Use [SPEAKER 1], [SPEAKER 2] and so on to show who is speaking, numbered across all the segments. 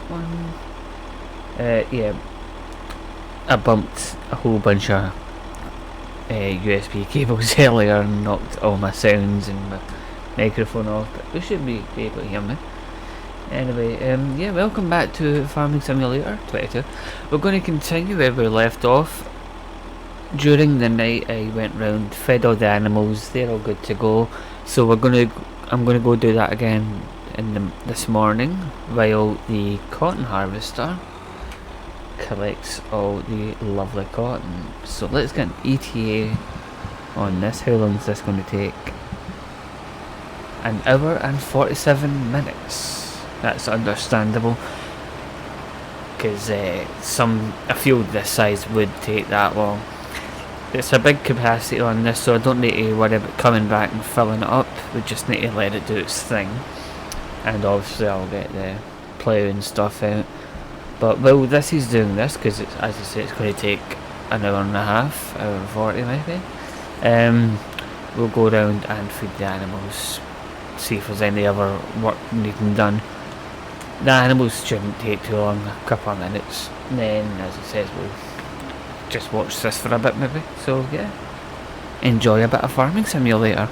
[SPEAKER 1] that one? Yeah, I bumped a whole bunch of USB cables earlier and knocked all my sounds and my microphone off, but we should be able to hear me. Anyway, yeah, welcome back to Farming Simulator 22. We're going to continue where we left off. During the night I went round, fed all the animals, they're all good to go. So I'm gonna go do that again this morning while the cotton harvester collects all the lovely cotton. So let's get an ETA on this. How long is this going to take? An hour and 47 minutes. That's understandable, because a field this size would take that long. It's a big capacity on this, so I don't need to worry about coming back and filling it up. We just need to let it do its thing, and obviously I'll get the plough and stuff out. But while this is doing this, because as I say, it's going to take an hour and a half, hour and 40 maybe, we'll go around and feed the animals, see if there's any other work needing done. The animals shouldn't take too long, a couple of minutes, and then as it says, we'll just watch this for a bit maybe. So yeah, enjoy a bit of Farming Simulator.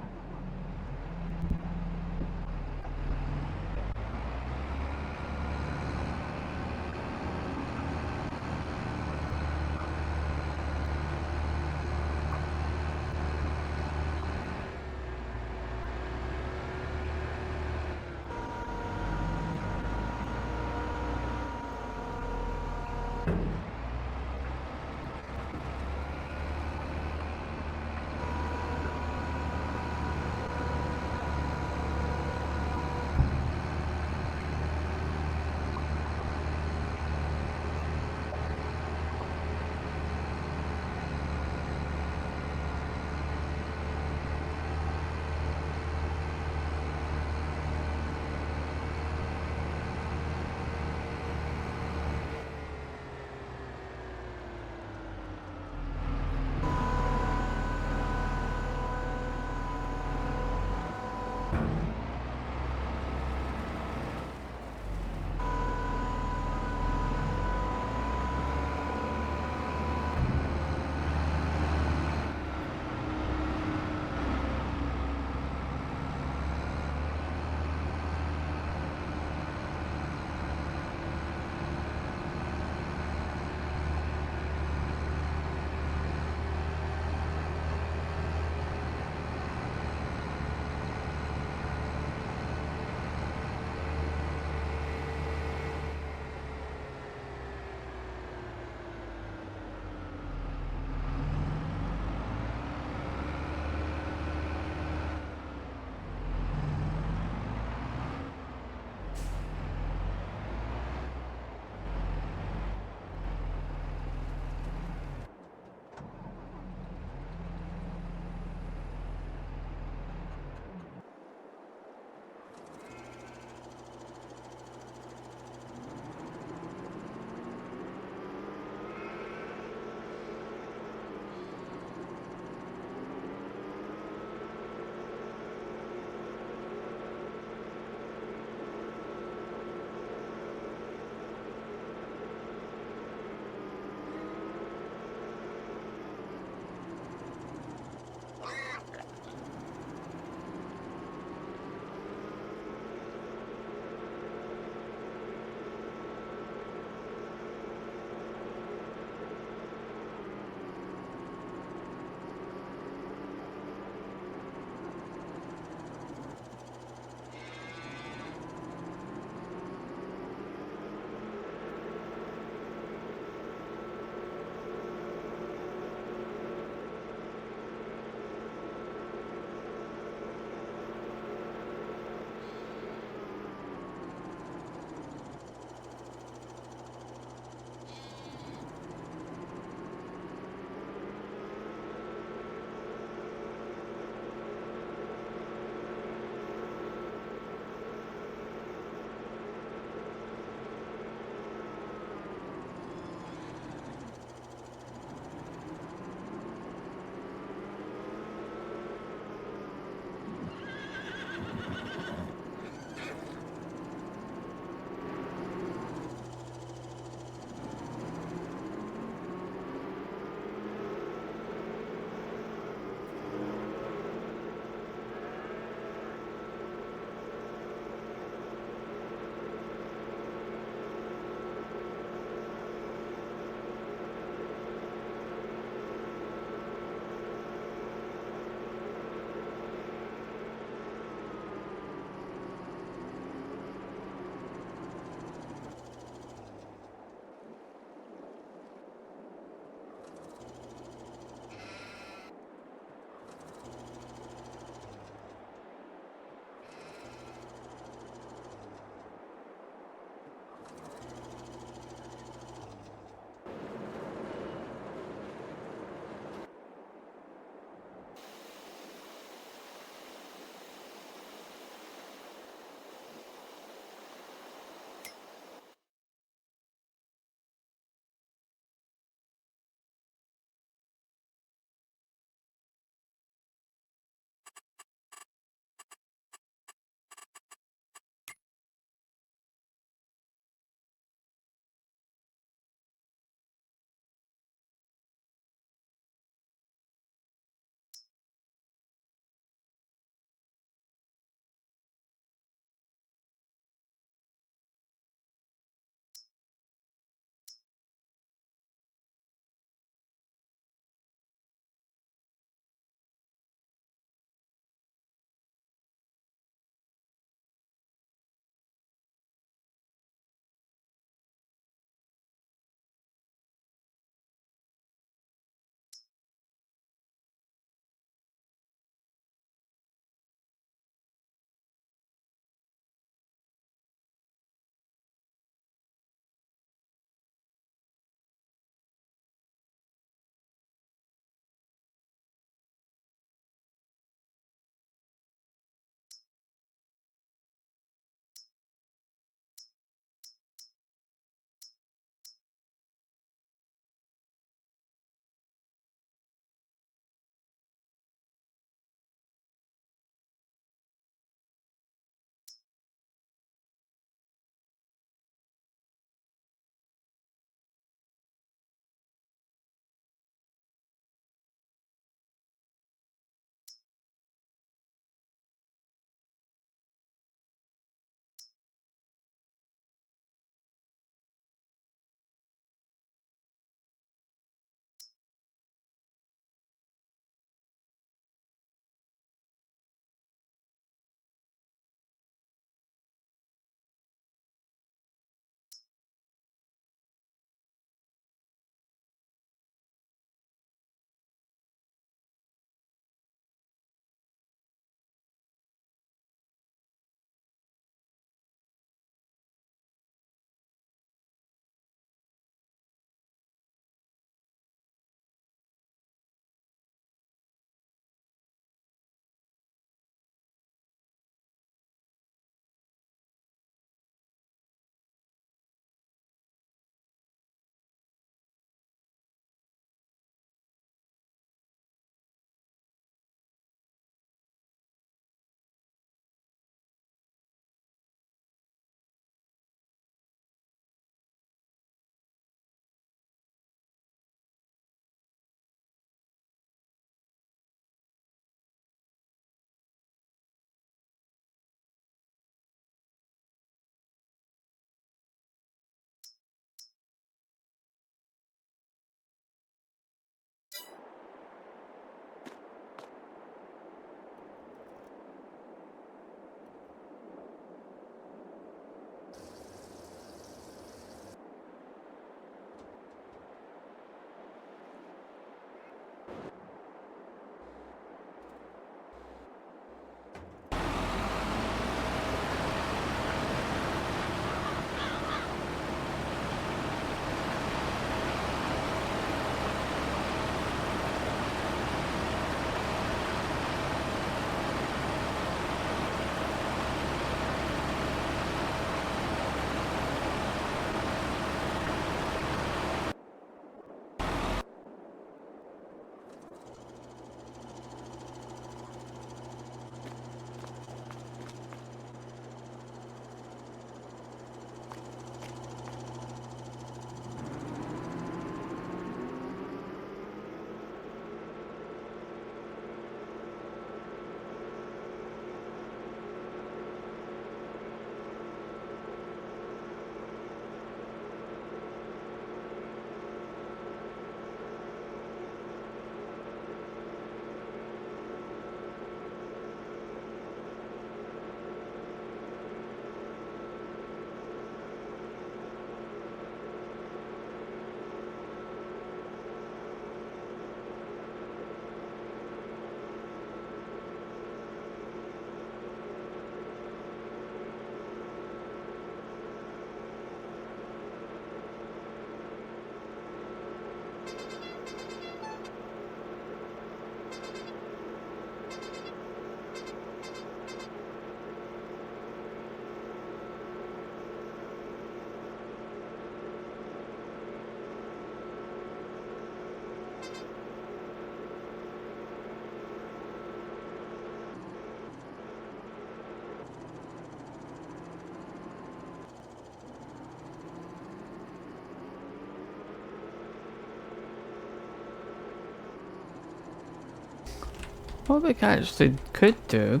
[SPEAKER 1] What we actually could do,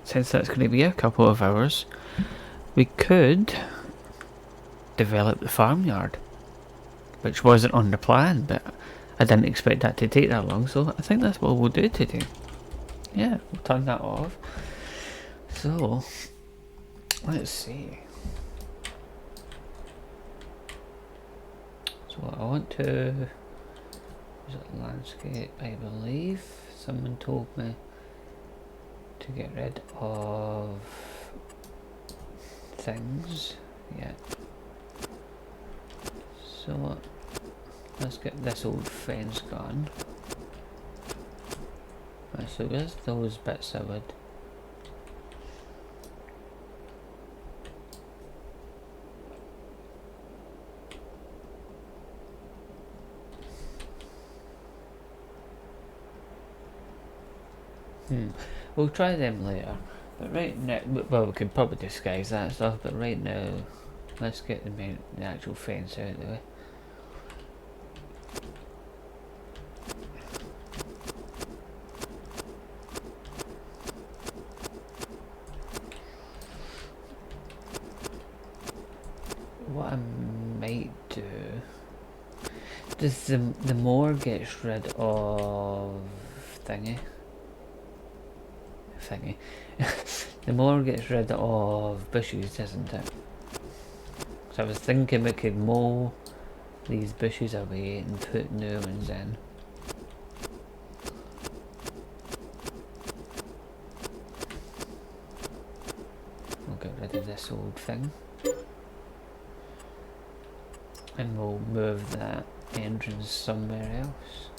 [SPEAKER 1] since that's going to be a couple of hours, we could develop the farmyard, which wasn't on the plan, but I didn't expect that to take that long, so I think that's what we'll do today. Yeah, we'll turn that off. So, let's see. So I want to... Is it landscape? I believe someone told me to get rid of things. Yeah. So let's get this old fence gone. Right, so there's those bits I would. We'll try them later. But right now, well, we could probably disguise that stuff. But right now, let's get the actual fence out of the way. What I might do, does the more gets rid of thingy. The more gets rid of bushes, isn't it? So I was thinking we could mow these bushes away and put new ones in. We'll get rid of this old thing. And we'll move that entrance somewhere else.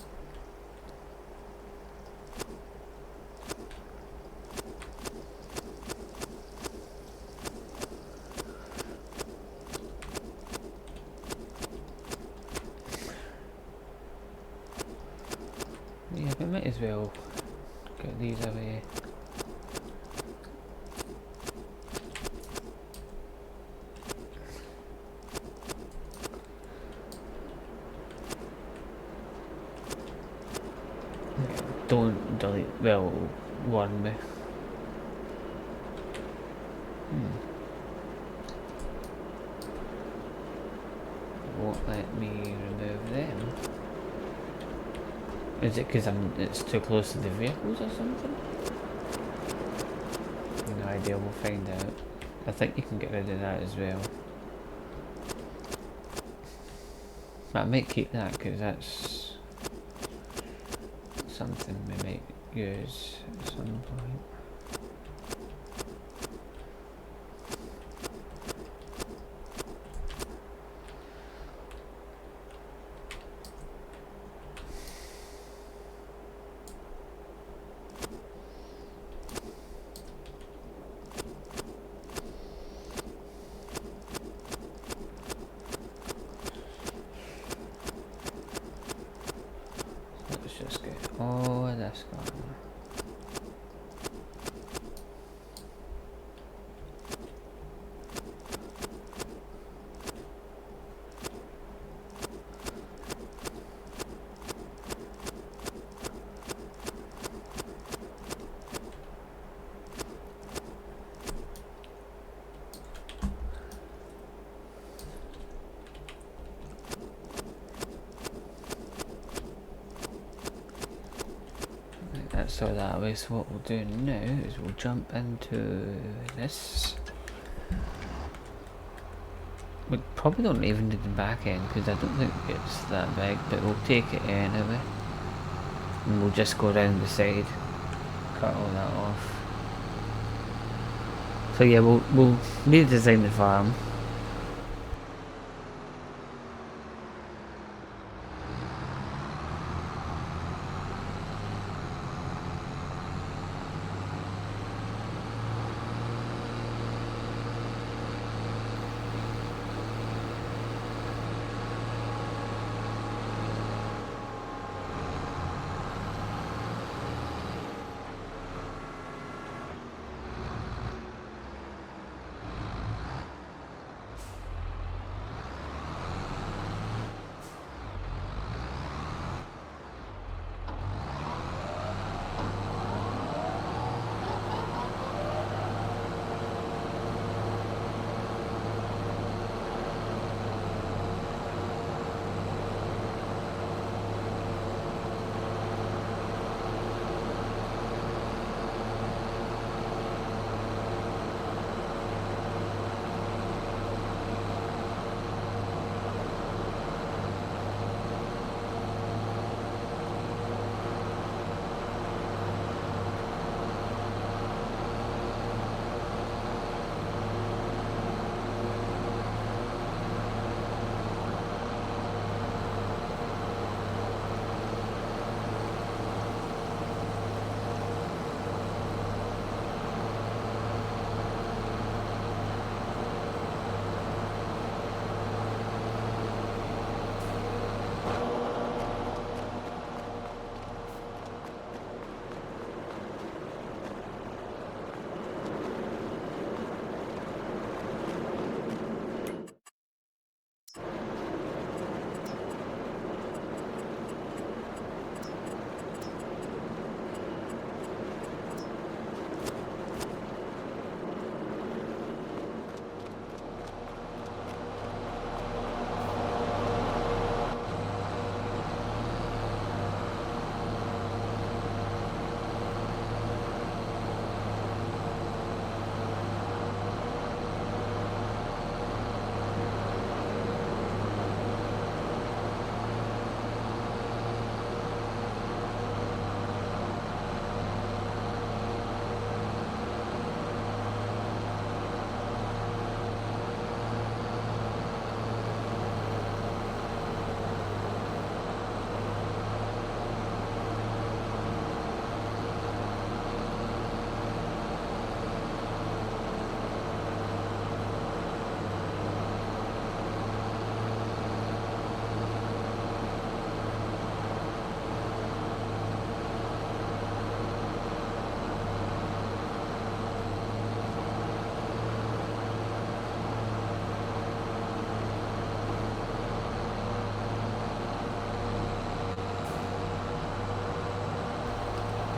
[SPEAKER 1] Yeah, we might as well get these away. Don't delete, well, warn me. Won't let me remove them. Is it because it's too close to the vehicles or something? No idea, we'll find out. I think you can get rid of that as well. But I might keep that because that's something we might use at some point. Just get all of this gone. So that way, so what we'll do now is we'll jump into this. We probably don't even need the back end because I don't think it's that big, but we'll take it anyway. And we'll just go down the side, cut all that off. So yeah, we'll redesign the farm.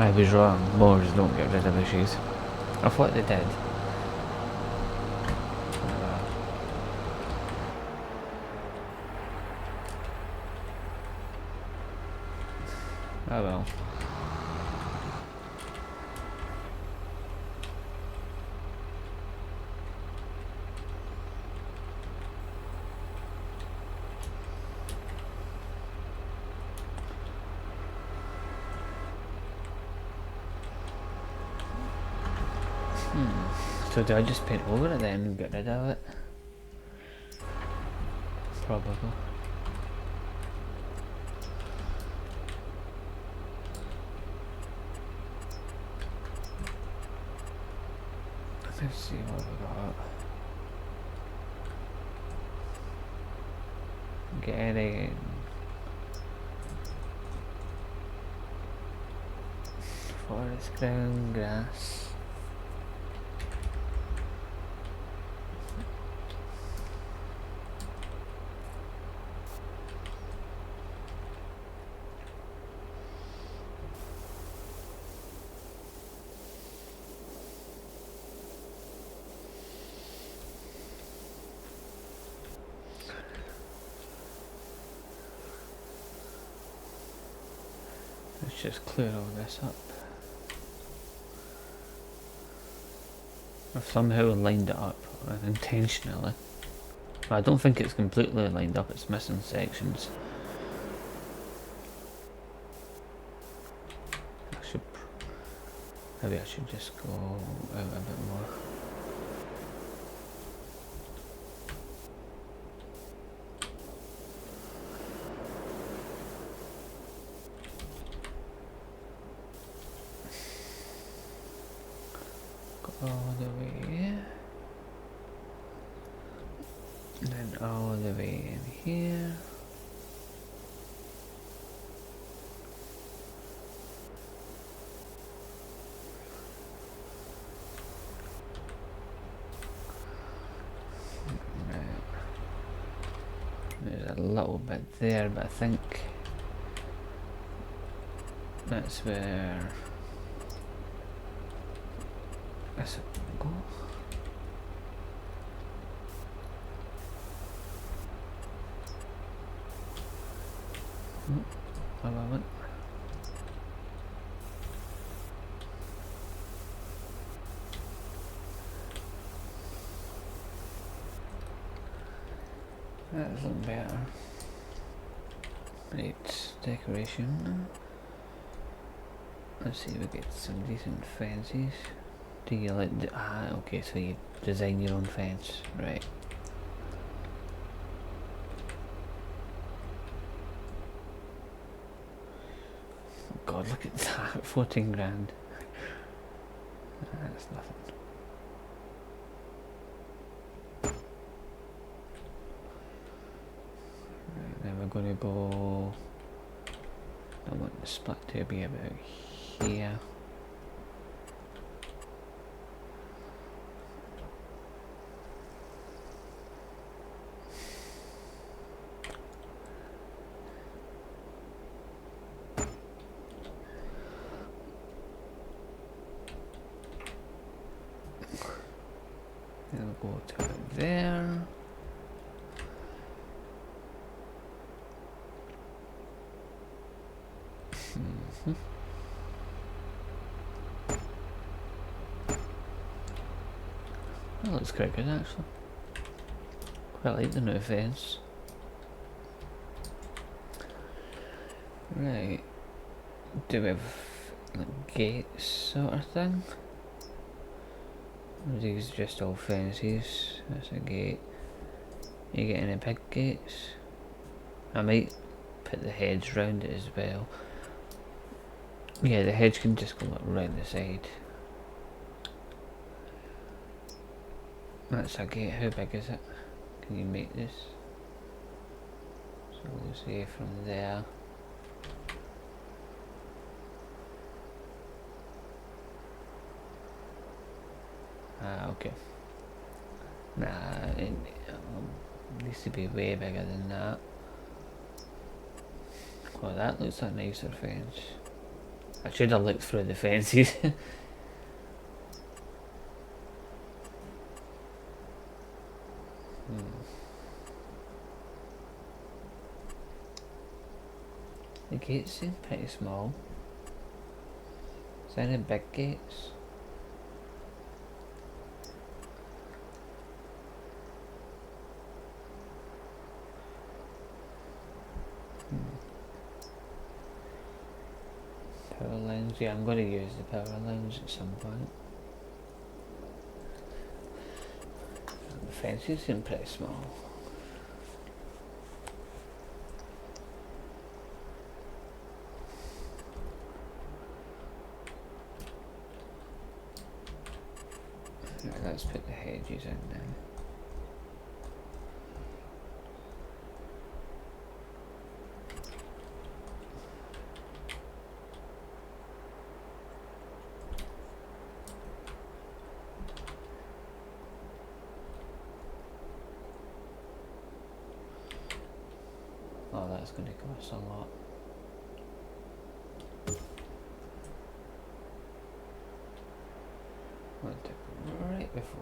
[SPEAKER 1] I was wrong. Moors don't get rid of issues. I thought they did. Oh well. So do I just paint over it then and get rid of it? Probably. Let's see what we got. Getting forest ground grass. Let's just clear all this up. I've somehow lined it up intentionally. But I don't think it's completely lined up, it's missing sections. Maybe I should just go out a bit more. Go all the way, and then all the way in here. There's a little bit there, but I think that's where this will go. I love it. That's looking better. Right, decoration. Let's see if we get some decent fences. Do you like okay, so you design your own fence, right. Oh god, look at that, 14 grand. That's nothing. Right, then we're going to go, I want the split to be about here. Then we'll go to it there. That looks quite good actually. Quite like the new fence. Right. Do we have like gates sort of thing? Or are these just all fences? That's a gate. You get any big gates? I might put the hedge round it as well. Yeah, the hedge can just go like round the side. That's a gate. How big is it? Can you make this? So we'll say from there. Okay. Nah, it needs to be way bigger than that. Well, that looks like a nicer fence. I should have looked through the fences. The gates seem pretty small. Is there any big gates? Power lines, yeah, I'm going to use the power lines at some point. The fences seem pretty small. Right, let's put the hedges in now. Oh, that's going to cost a lot. What took right before.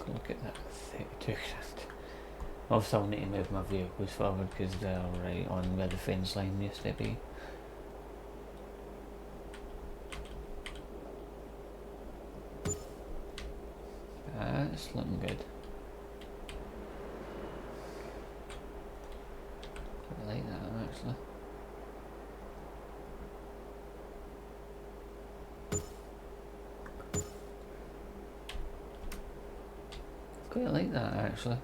[SPEAKER 1] Look at that, 32 grand. Obviously I'll need to move my vehicles forward because they're right on where the fence line used to be. That's looking good. I like that actually. Quite like that actually.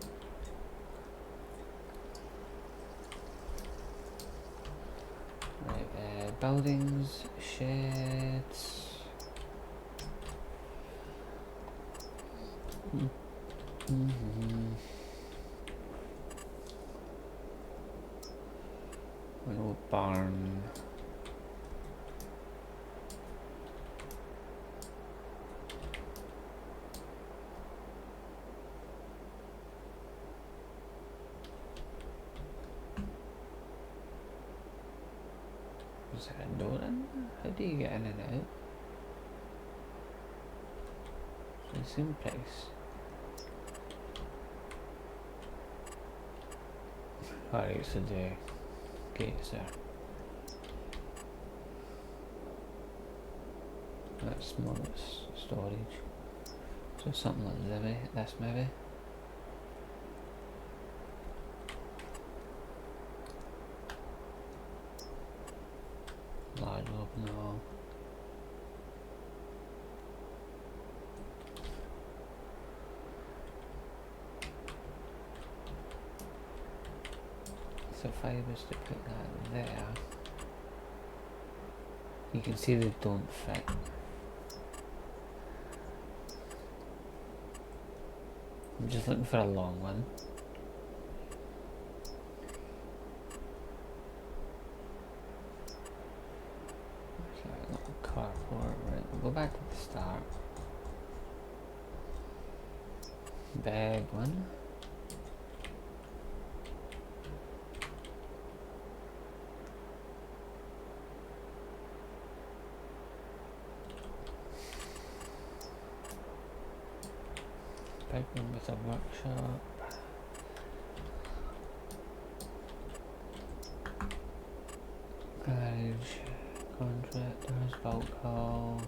[SPEAKER 1] Right, buildings, sheds. An old barn. Is there a door in? How do you get in and out? It's in place. Alright, so the gates there. That's more storage. So something like this maybe. Large open wall. So if I was to put that there, you can see they don't fit. I'm just looking for a long one. Okay, little carport, right, we'll go back to the start. Big one. Patron with a workshop. Garage, contractors, bulk haul.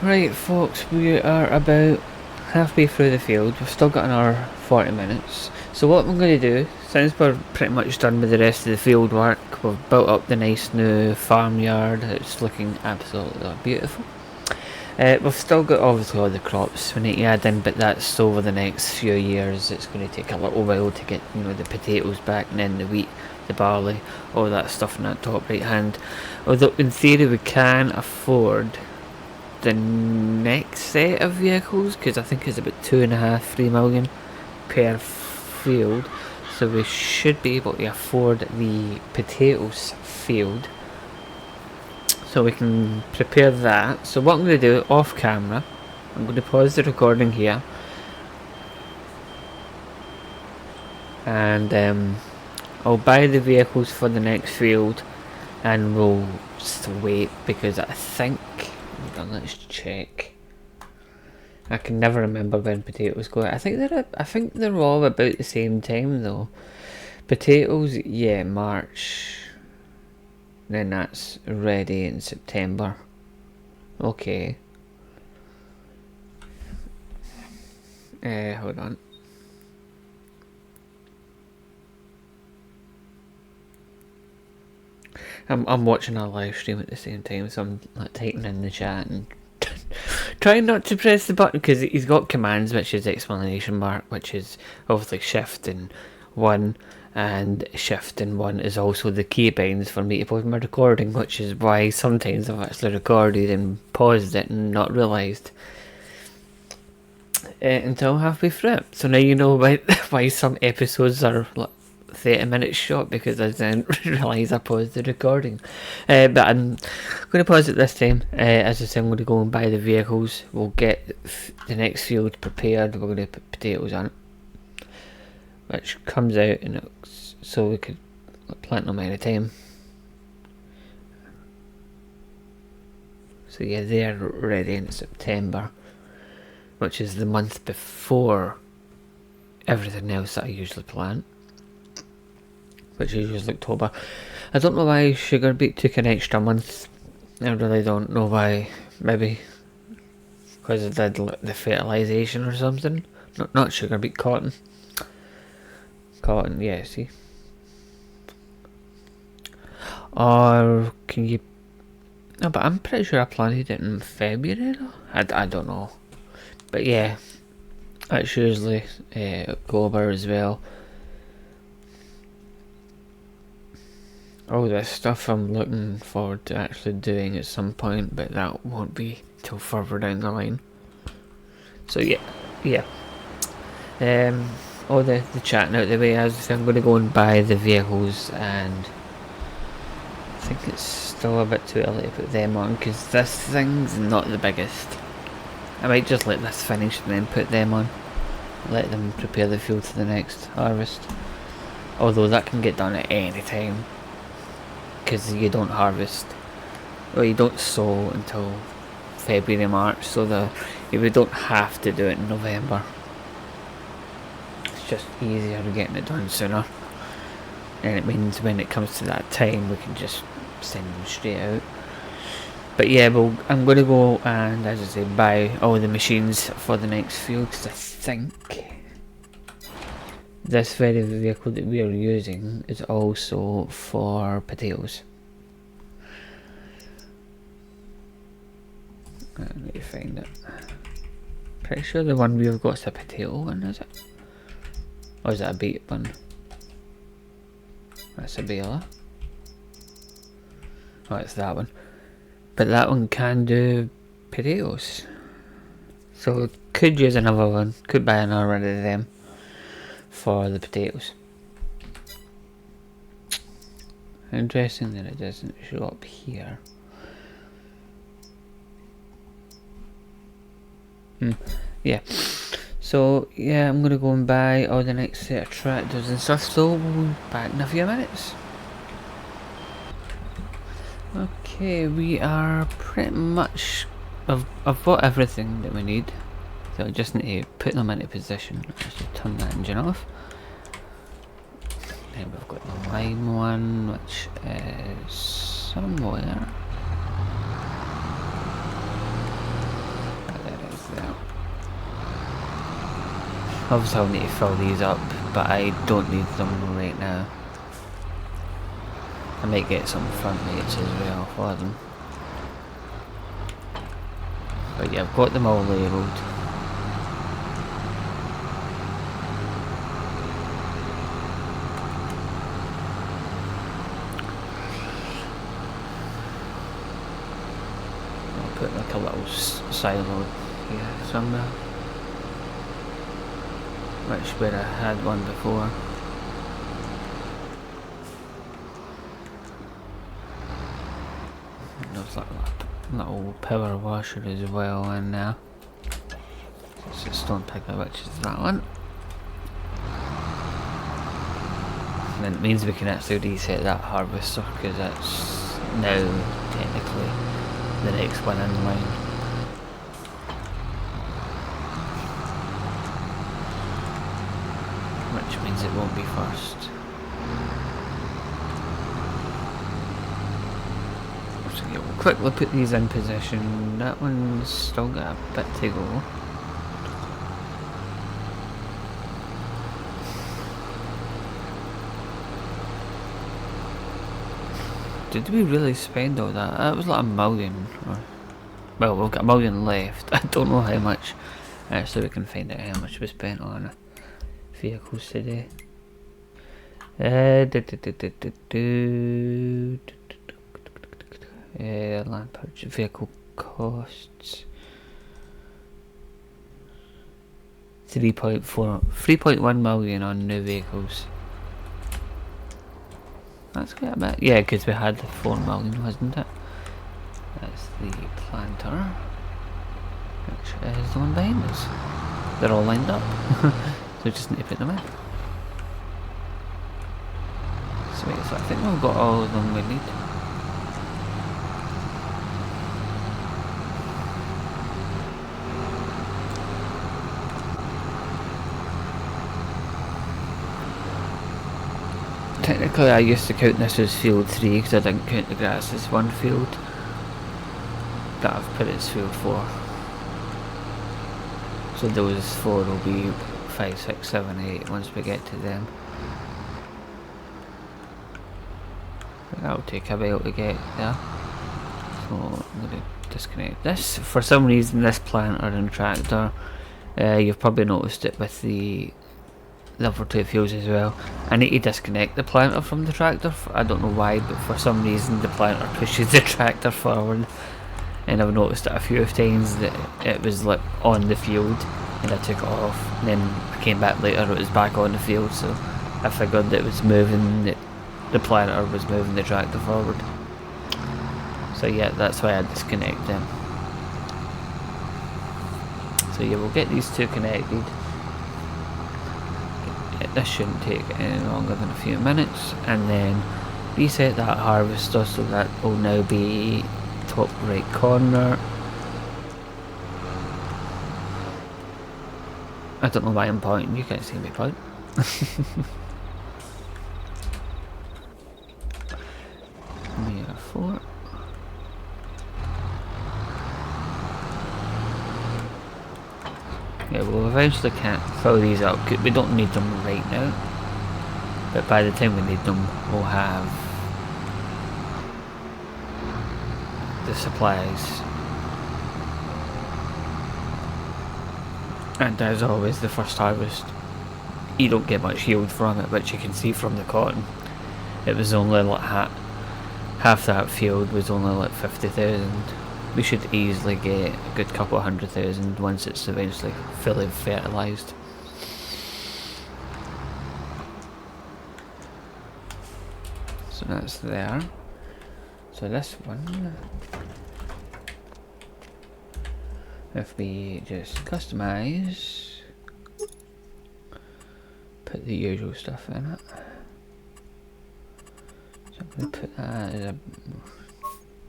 [SPEAKER 1] Right folks, we are about halfway through the field. We've still got another 40 minutes. So what I'm going to do, since we're pretty much done with the rest of the field work, we've built up the nice new farmyard. It's looking absolutely beautiful. We've still got obviously all the crops we need to add in, but that's over the next few years. It's going to take a little while to get, you know, the potatoes back, and then the wheat, the barley, all that stuff in that top right hand. Although in theory we can afford the next set of vehicles, because I think it's about 2.5–3 million per field, so we should be able to afford the potatoes field, so we can prepare that. So what I'm going to do off camera, I'm going to pause the recording here, and I'll buy the vehicles for the next field, and we'll just wait, because I think, hold on, let's check. I can never remember when potatoes go. I think they're all about the same time though. Potatoes, yeah, March. Then that's ready in September. Okay. Hold on. I'm watching a live stream at the same time, so I'm like typing in the chat and trying not to press the button, because he's got commands, which is exclamation mark, which is obviously shift and 1, and shift and 1 is also the keybinds for me to pause my recording, which is why sometimes I've actually recorded and paused it and not realised until halfway through it. So now you know why some episodes are like 30 minutes short, because I didn't realise I paused the recording. But I'm going to pause it this time. As I said, I'm going to go and buy the vehicles. We'll get the next field prepared. We're going to put potatoes on it, which comes out, and so we could plant them any time. So yeah, they're ready in September, which is the month before everything else that I usually plant, which is usually October. I don't know why sugar beet took an extra month. I really don't know why. Maybe because it did the fertilisation or something. Not sugar beet, cotton. Cotton, yeah, see. Or can you... No, but I'm pretty sure I planted it in February though. I don't know. But yeah, that's usually October as well. All this stuff I'm looking forward to actually doing at some point, but that won't be till further down the line. So yeah. All the chatting out the way, as I said, I'm going to go and buy the vehicles, and I think it's still a bit too early to put them on, because this thing's not the biggest. I might just let this finish and then put them on. Let them prepare the field for the next harvest. Although that can get done at any time, because you don't harvest, or you don't sow until February, March, so we don't have to do it in November. It's just easier getting it done sooner, and it means when it comes to that time we can just send them straight out. But yeah, I'm going to go and, as I say, buy all the machines for the next field, because I think this very vehicle that we are using is also for potatoes. I need to find it. Pretty sure the one we've got is a potato one, is it? Or is that a beet one? That's a baler. Oh, it's that one. But that one can do potatoes. So could use another one, could buy another one of them for the potatoes. Interesting that it doesn't show up here. Yeah. So yeah, I'm gonna go and buy all the next set of tractors and stuff, so we'll be back in a few minutes. Okay, we are pretty much... I've bought everything that we need, so I just need to put them into position. Let's just turn that engine off. Then we've got the lime one, which is somewhere. Obviously I'll need to fill these up, but I don't need them right now. I might get some front mates as well for them. But yeah, I've got them all labelled. I'll put like a little silo here somewhere. Which where I had one before. And there's like a little power washer as well in there. It's a stone picker, which is that one. And then it means we can actually reset that harvester because it's now technically the next one in line. Which means it won't be first. So yeah, we'll quickly put these in position. That one's still got a bit to go. Did we really spend all that? That was like $1 million. Or, well, we've got $1 million left. I don't know how much. Actually, we can find out how much we spent on vehicles today. Land purchase vehicle costs 3.1 million on new vehicles. That's quite a bit. Yeah, because we had 4 million, wasn't it? That's the planter, which is the one behind us. They're all lined up, so we just need to put them in. Sweet, so I think we've got all of them we need. Technically I used to count this as field 3 because I didn't count the grass as one field. But I've put it as field 4. So those 4 will be 5, 6, 7, 8 once we get to them. That'll take a while to get there. So I'm going to disconnect this. For some reason this planter and tractor, you've probably noticed it with the level 2 fuels as well. I need to disconnect the planter from the tractor. I don't know why, but for some reason the planter pushes the tractor forward. And I've noticed it a few times that it was like on the field and I took it off. And then I came back later, it was back on the field. So I figured that it was moving, the planter was moving the tractor forward. So yeah, that's why I disconnect them. So yeah, we'll get these two connected. This shouldn't take any longer than a few minutes, and then reset that harvester so that will now be top right corner. I don't know why I'm pointing, you can't see me point. Near 4. Yeah, we'll eventually can't fill these up. We don't need them right now, but by the time we need them, we'll have the supplies. And as always, the first harvest, you don't get much yield from it, which you can see from the cotton. It was only like half that field was only like 50,000. We should easily get a good couple of 100,000 once it's eventually fully fertilised. So that's there. So this one, if we just customise, put the usual stuff in it. So I'm going to put that as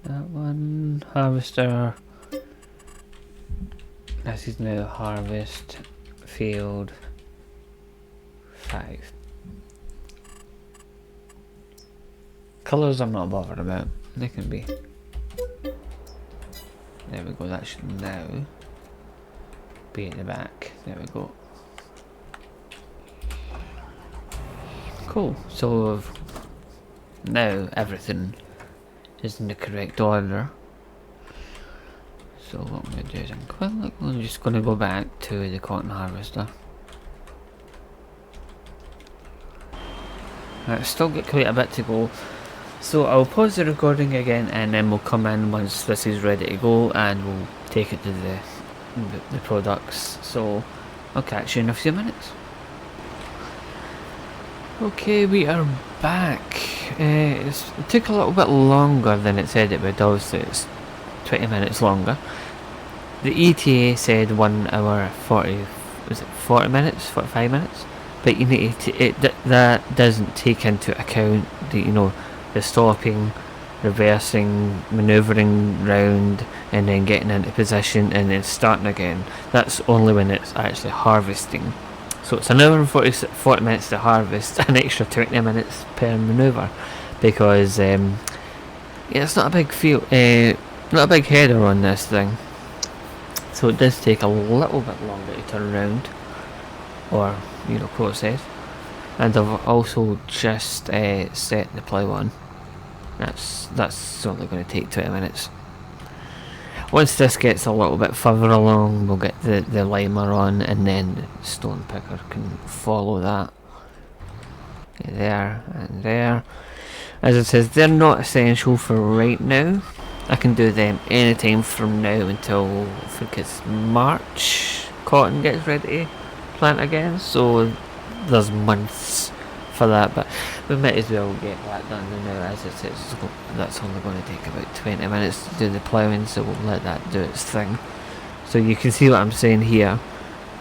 [SPEAKER 1] that one, harvester. This is now harvest field 5. Colours I'm not bothered about, they can be. There we go, that should now be at the back. There we go. Cool. So now everything is in the correct order. So what I'm going to do is I'm just going to go back to the cotton harvester. I've still got quite a bit to go. So I'll pause the recording again and then we'll come in once this is ready to go and we'll take it to the products. So I'll catch you in a few minutes. Okay, we are back. It took a little bit longer than it said it would. Obviously it's 20 minutes longer. The ETA said 1 hour 40, was it 40 minutes, 45 minutes? But you need to, that doesn't take into account the, the stopping, reversing, manoeuvring round, and then getting into position and then starting again. That's only when it's actually harvesting. So it's an hour and 40 minutes to harvest, an extra 20 minutes per manoeuvre, because it's not a big field, not a big header on this thing. So it does take a little bit longer to turn around, or process. And I've also just set the plough on. That's only going to take 20 minutes. Once this gets a little bit further along, we'll get the limer on, and then the stone picker can follow that. There and there. As it says, they're not essential for right now. I can do them anytime from now until I think it's March. Cotton gets ready to plant again, so there's months for that, but we might as well get that done now. As it says, that's only going to take about 20 minutes to do the ploughing, so we'll let that do its thing. So you can see what I'm saying here.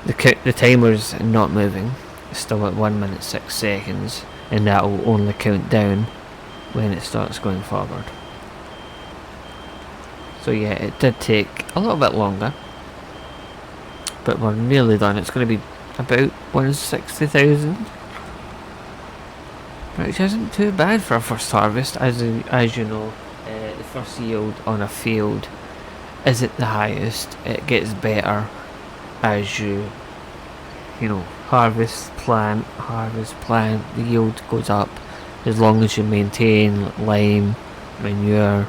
[SPEAKER 1] The timer's not moving. It's still at 1 minute 6 seconds, and that will only count down when it starts going forward. So yeah, it did take a little bit longer, but we're nearly done. It's going to be about 160,000, which isn't too bad for a first harvest. As you know, the first yield on a field isn't the highest. It gets better as you harvest, plant, the yield goes up as long as you maintain lime, manure,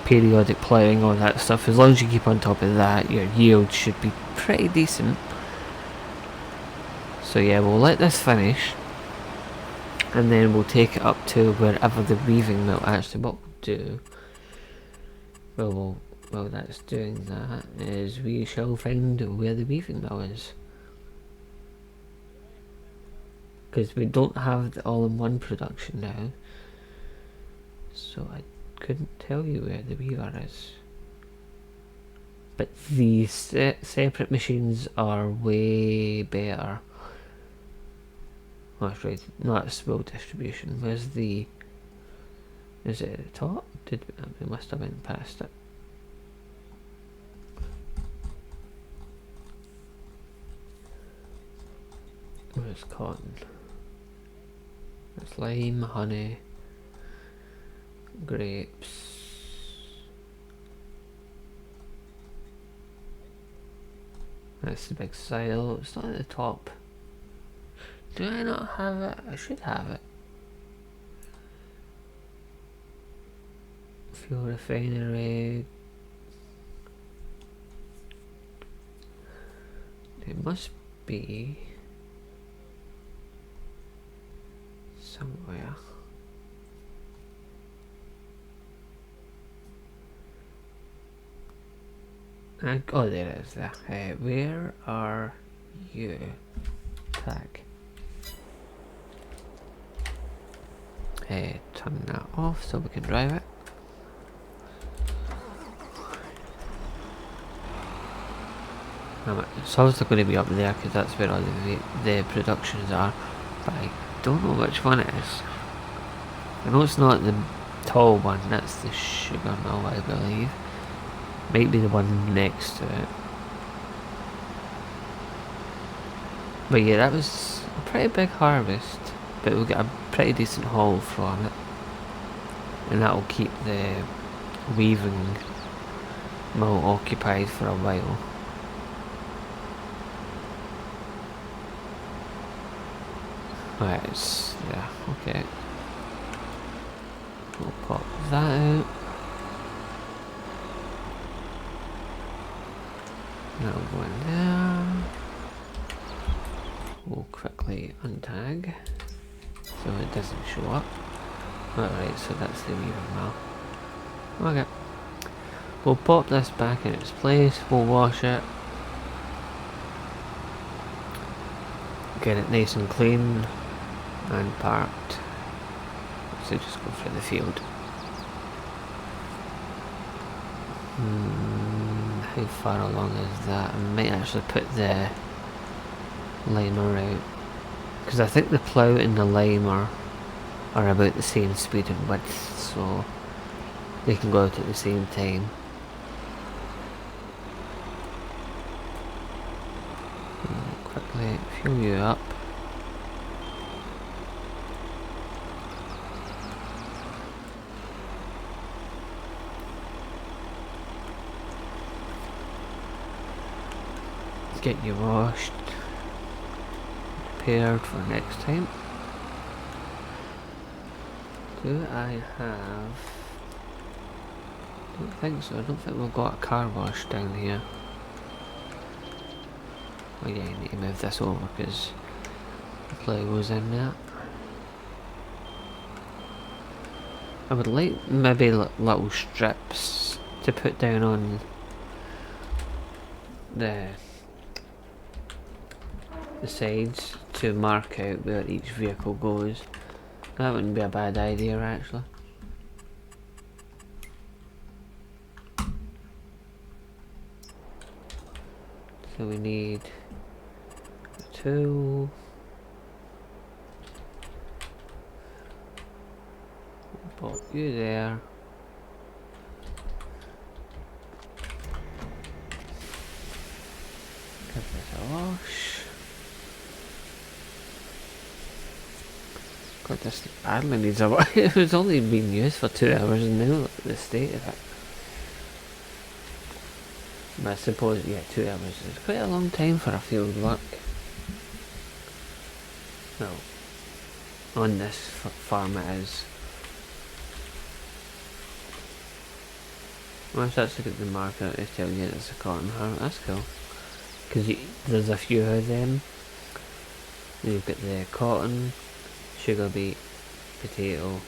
[SPEAKER 1] periodic ploughing, all that stuff. As long as you keep on top of that, your yield should be pretty decent. So yeah, we'll let this finish, and then we'll take it up to wherever the weaving mill. Actually, what we'll do, well that's doing that, is we shall find where the weaving mill is, because we don't have the all-in-one production now, so I couldn't tell you where the weaver is. But these separate machines are way better. Oh, that's right. No, that's will distribution. Where's the? Is it at the top? We must have been past it. Where's cotton? There's lime, honey, grapes. That's the big silo. It's not at the top. Do I not have it? I should have it. Fuel refinery. It must be somewhere. Oh, there it is there. Where are you? Tag. Turn that off so we can drive it. It's obviously going to be up there because that's where all the productions are, but I don't know which one it is. I know it's not the tall one, that's the sugar mill, I believe. Might be the one next to it. But yeah, that was a pretty big harvest, but we'll get a pretty decent haul from it, and that'll keep the weaving mill occupied for a while.
[SPEAKER 2] Right, it's there. Okay. We'll pop that out. That'll go in there. We'll quickly untag so it doesn't show up. Alright, so that's the weaver now. Okay. We'll pop this back in its place, we'll wash it. Get it nice and clean and parked. So just go for the field. How far along is that? I might actually put the limer out. Because I think the plough and the limer are about the same speed and width, so they can go out at the same time. Quickly fuel you up. Get you washed, prepared for next time. Do I have... I don't think so. I don't think we've got a car wash down here. Oh yeah, you need to move this over because the plough was in there. I would like maybe little strips to put down on the sides to mark out where each vehicle goes. That wouldn't be a bad idea actually. So we need a tool. Pop you there. Give this a wash. God, this badly needs a wash. It was only being used for 2 hours and now look at the state of it. But I suppose, yeah, 2 hours is quite a long time for a field work. No. On this farm it is. Let's actually get the marker to tell you it's a cotton harvest. That's cool. Because there's a few of them. You've got the cotton, sugar beet, potato,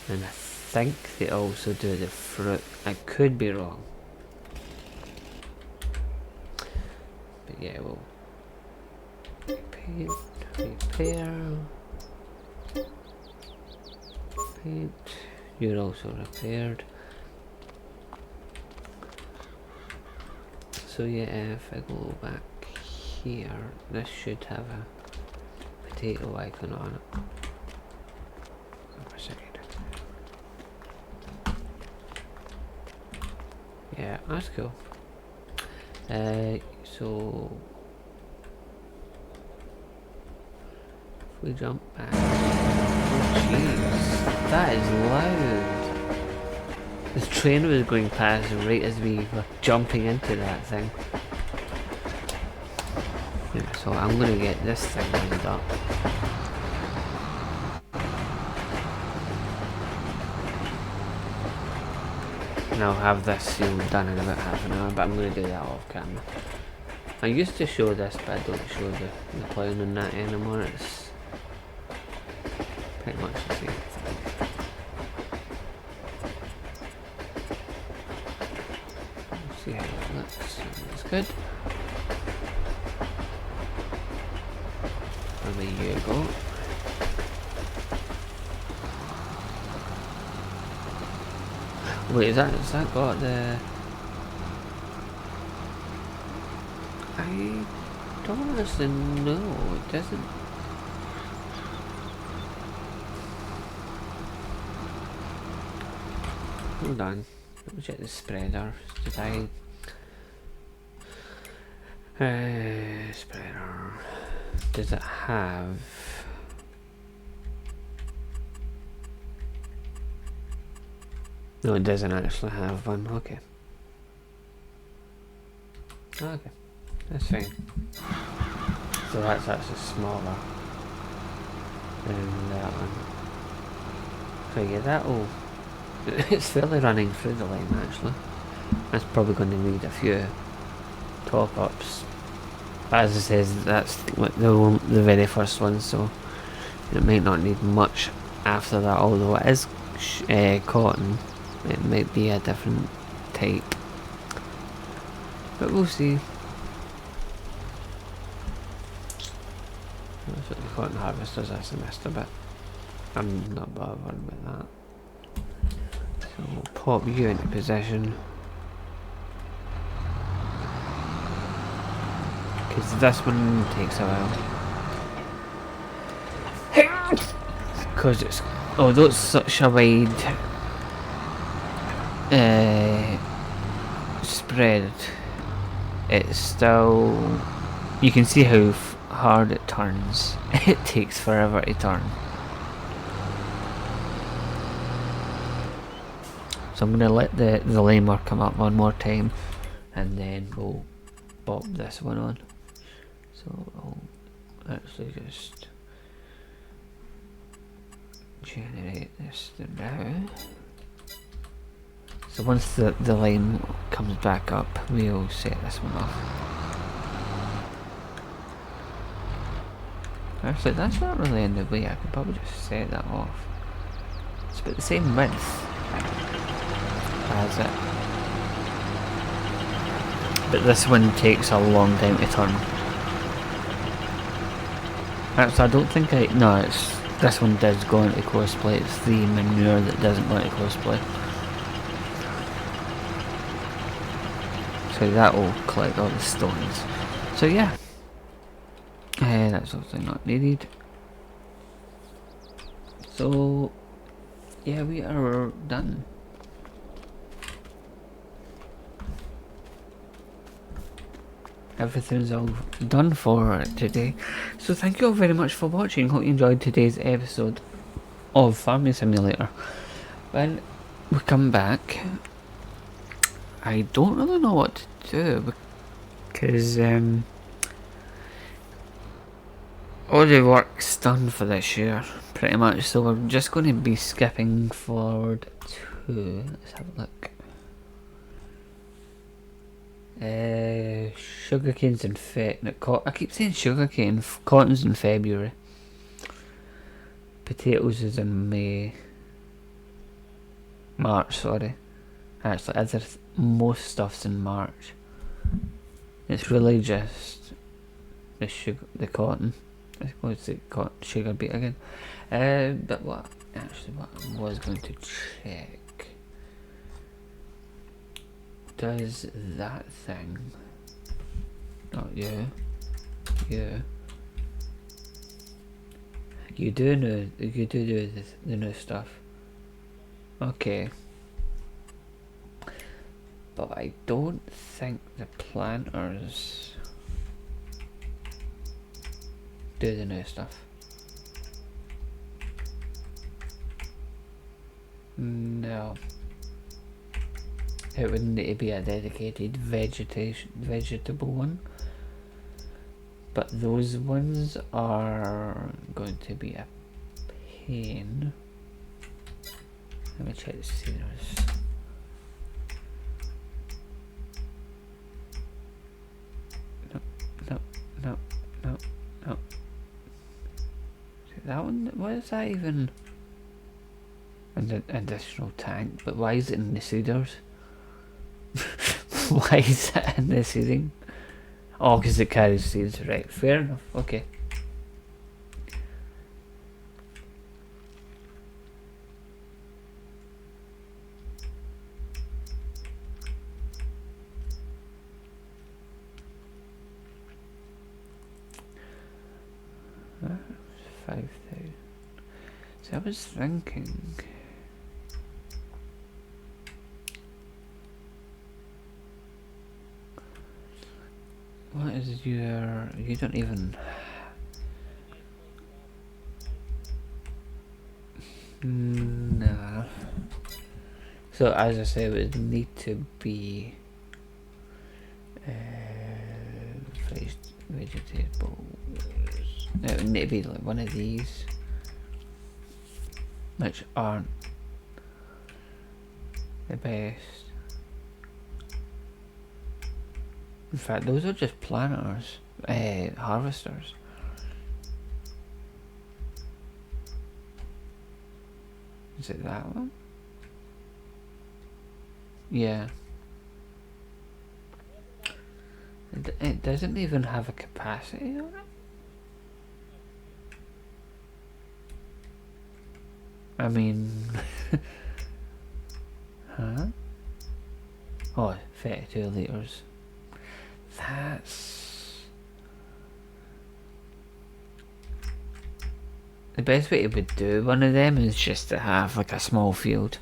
[SPEAKER 2] and I think they also do the fruit. I could be wrong. But yeah, we'll paint, repair, paint. You're also repaired. So yeah, if I go back here, this should have a potato icon on it. Yeah, that's cool. So if we jump back, oh jeez, that is loud. This train was going past right as we were jumping into that thing. Yeah, so I'm gonna get this thing lined up. And I'll have this sealed done in about half an hour, but I'm gonna do that off camera. I used to show this, but I don't show the ploughing and that anymore. It's pretty much the same thing. See how that looks. That's good. And there you go. Wait, has that got the... I don't honestly know, it doesn't. Hold on, let me check the spreader. Did I... spreader... Does it have... No, it doesn't actually have one, okay. Okay, that's fine. So that's actually smaller. and that one. So yeah, that'll... It's fairly running through the line actually. That's probably going to need a few top-ups. As I says, that's like the very first one, so it might not need much after that, although it is cotton. It might be a different type, but we'll see. That's what the cotton harvesters I missed a bit. I'm not bothered with that. So we'll pop you into position. Because this one takes a while. Because it's... although it's such a wide spread, it's still... you can see how hard it turns. It takes forever to turn. So I'm going to let the lamer come up one more time, and then we'll pop this one on. So I'll actually just generate this now. So once the line comes back up, we'll set this one off. Actually, that's not really in the way. I could probably just set that off. It's about the same width as it, but this one takes a long time to turn. Actually, I don't think no, it's... this one does go into cosplay. It's the manure that doesn't go into cosplay. So that will collect all the stones. So yeah, that's also not needed. So yeah, we are done. Everything's all done for today. So thank you all very much for watching. Hope you enjoyed today's episode of Farming Simulator. When we come back, I don't really know what to do, because all the work's done for this year, pretty much. So we're just going to be skipping forward to... let's have a look. Sugarcanes in I keep saying sugarcane. Cotton's in February. Potatoes is in May. March, sorry. Actually, most stuff's in March. It's really just the cotton. I suppose the sugar beet again. But what I was going to check. Does that thing... not you. You do do the new stuff. Okay. But I don't think the planters do the new stuff. No. It would need to be a dedicated vegetable one. But those ones are going to be a pain. Let me check the scenarios. No. See, that one, what is that even? An additional tank, but why is it in the cedars? Why is it in the seeding? Oh, because it carries seeds, right? Fair enough, okay. That's 5,000. So I was thinking... what is your... you don't even... nah. So as I say, it would need to be... vegetables. It would need to be like one of these.
[SPEAKER 1] which aren't the best. In fact, those are just planters, harvesters. Is it that one? Yeah. It doesn't even have a capacity on it. I mean, huh? Oh, 32 litres. That's... The best way to do one of them is just to have like a small field.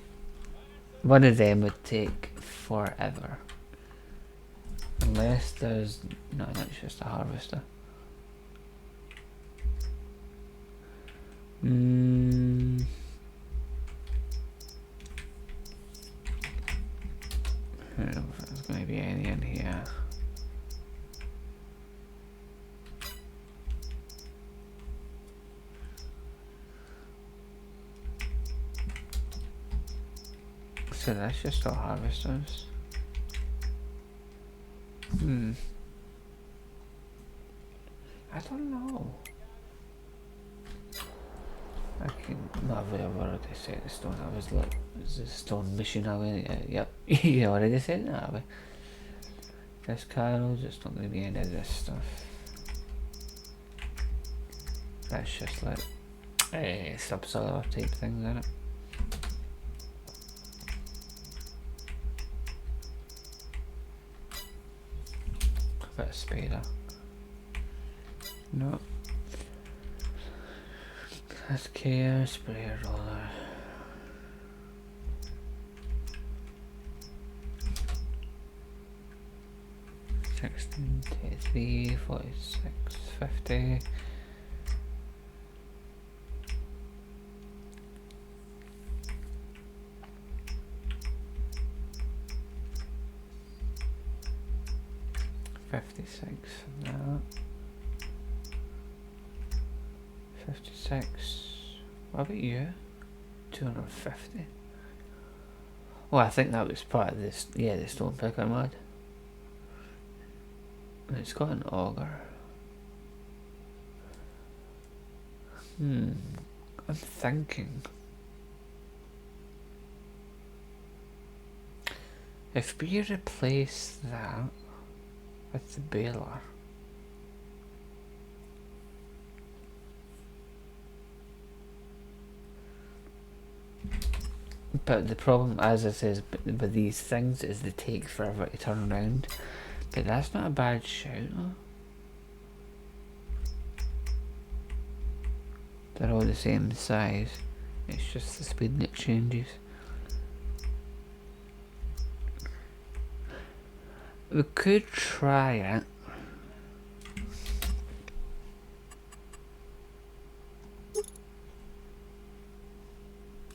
[SPEAKER 1] One of them would take forever. Unless there's... No, that's just a harvester. I don't know if there's going to be any in here. So that's just all harvesters. I don't know. I can... No, I've already said the stone. I was like, is the stone mission away? Yep, you already said that away. This Carol, just not going to be any of this stuff. That's just like subsolar type things, isn't it? A bit of spider. No. That's care, sprayer roller. $16, $23, $46, $50. $56 for that. 56. What about you? 250. Well, I think that was part of this. Yeah, the stone picker mod. It's got an auger. I'm thinking. If we replace that with the baler. But the problem, as I says, with these things is they take forever to turn around. But that's not a bad shout, though. They're all the same size. It's just the speed that changes. We could try it.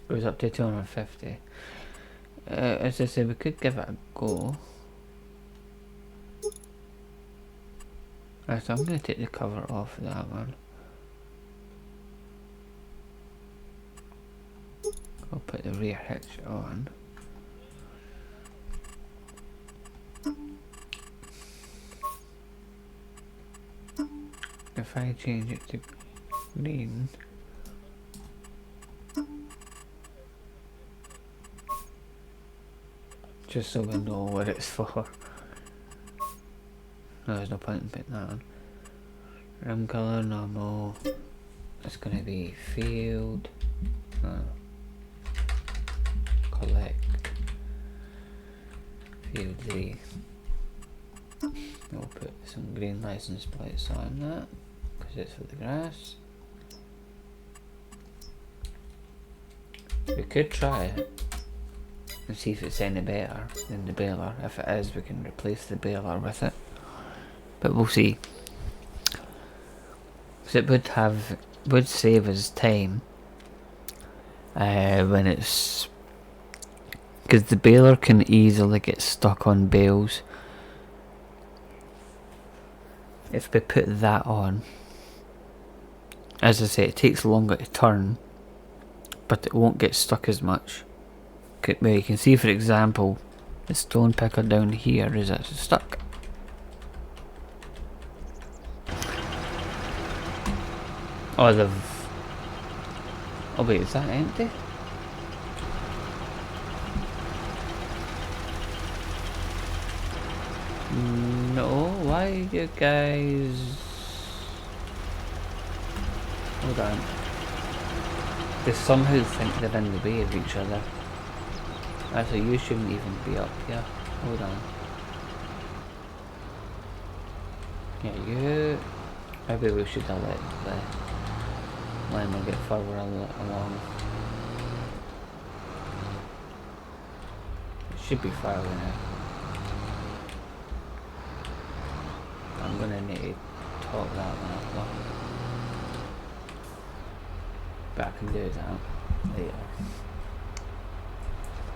[SPEAKER 1] Goes up to 250. As I say, we could give it a go. Right, so I'm going to take the cover off of that one. I'll put the rear hitch on. If I change it to green, just so we know what it's for. No, there's no point in putting that on. Rim colour, normal. It's going to be field. Collect. Field 3. We'll put some green license plates on that, because it's for the grass. We could try it and see if it's any better than the baler. If it is, we can replace the baler with it. But we'll see. Because it would save us time when it's... Because the baler can easily get stuck on bales. If we put that on, as I say, it takes longer to turn, but it won't get stuck as much. Where you can see, for example, the stone picker down here is actually stuck. Oh, they've... Oh wait, is that empty? No, why you guys... Hold on. They somehow think they're in the way of each other. Actually, you shouldn't even be up here. Hold on. Yeah, you... Maybe we should have let the lemon get further along. It should be far away now. I'm gonna need to top that one up though. But I can do that later.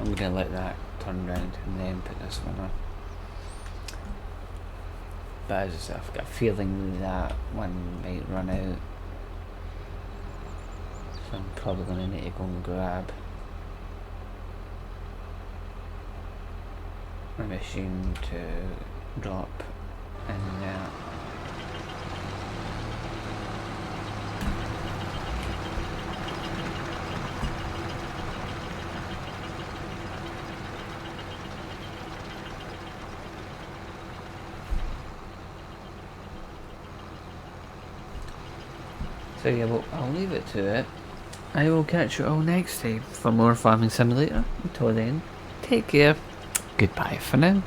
[SPEAKER 1] I'm gonna let that turn round and then put this one on. But as I said, I've got a feeling that one might run out. So I'm probably gonna need to go and grab a machine to drop in there. So yeah, well, I'll leave it to it. I will catch you all next time for more Farming Simulator. Until then, take care. Goodbye for now.